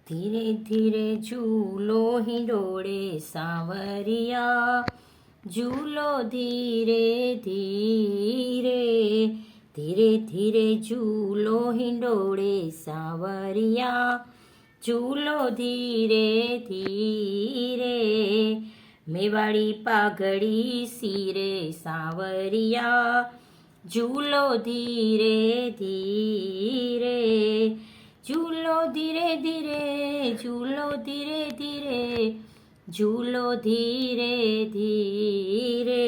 ધીરે ધીરે ઝૂલો હિંડોળે સાંવરિયા, ઝૂલો ધીરે ધીરે, ધીરે ધીરે ઝૂલો હિંડોળે સાંવરિયા, ઝૂલો ધીરે ધીરે, મેવાડી પાઘડી શિરે સાંવરિયા, ઝૂલો ધીરે ધીરે, ઝૂલો ધીરે ધીરે, ઝૂલો ધીરે ધીરે, ઝૂલો ધીરે ધીરે.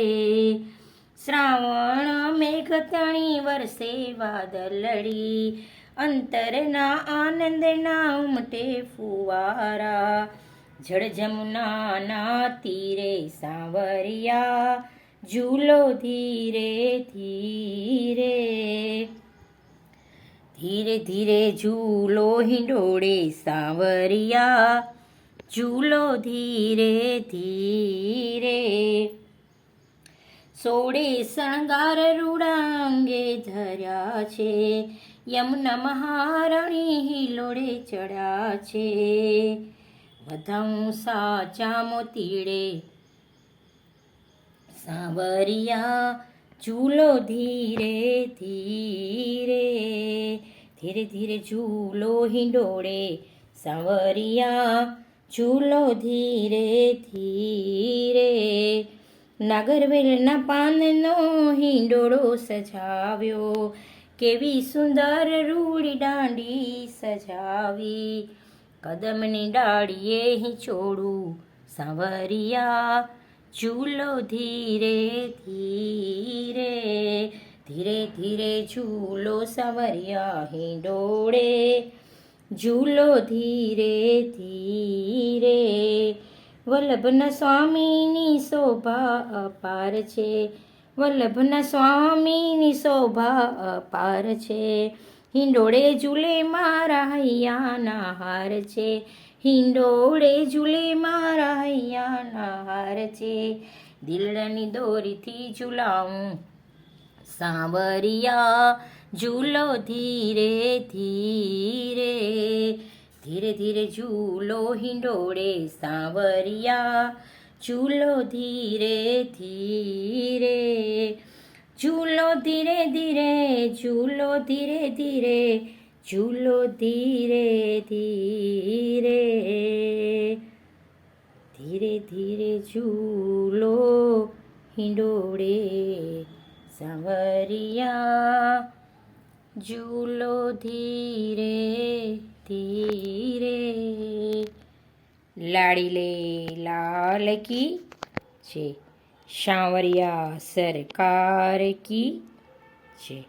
શ્રાવણ મેઘ તણી વરસે વાદળડી, અંતરના આનંદના ઉમટે ફુવારા, જળ જમુનાના તીરે સાંવરિયા, ઝૂલો ધીરે ધીરે, ધીરે ધીરે ઝૂલો હિંડોળે સાંવરિયા, ઝૂલો ધીરે ધીરે. સોળે શણગાર રૂડાંગે ધર્યા છે, યમુના મહારાણી હિલોડે ચડ્યા છે, વધાવું સાચા મોતીડે સાંવરિયા, ઝૂલો ધીરે ધીરે, ધીરે ધીરે ઝૂલો હિંડોળે સાંવરિયા, ઝૂલો ધીરે ધીરે. નાગરવેલના પાનનો હિંડોળો સજાવ્યો, કેવી સુંદર રૂડી દાંડી સજાવી, કદમની ડાળીએ હિંચોળું સાંવરિયા, ઝૂલો ધીરે ધીરે, ધીરે ધીરે ઝૂલો સાંવરિયા હિંડોળે, ઝૂલો ધીરે ધીરે. વલ્લભના સ્વામીની શોભા અપાર છે, વલ્લભના સ્વામીની શોભા અપાર છે, હિંડોળે ઝૂલે મારા હૈયાના હાર છે, હિંડોળે ઝૂલે મારા હૈયાના હાર છે, દિલડાની દોરીથી ઝૂલાવું સાંવરિયા, ઝૂલો ધીરે ધીરે, ધીરે ધીરે ઝૂલો હિંડોળે સાંવરિયા, ઝૂલો ધીરે ધીરે, ઝૂલો ધીરે ધીરે, ઝૂલો ધીરે ધીરે, ઝૂલો ધીરે ધીરે, ધીરે ધીરે ઝૂલો હિંડોળે સાંવરિયા, ઝૂલો ધીરે ધીરે. લાડીલે લાલ કી જય, સાંવરિયા સરકાર કી જય.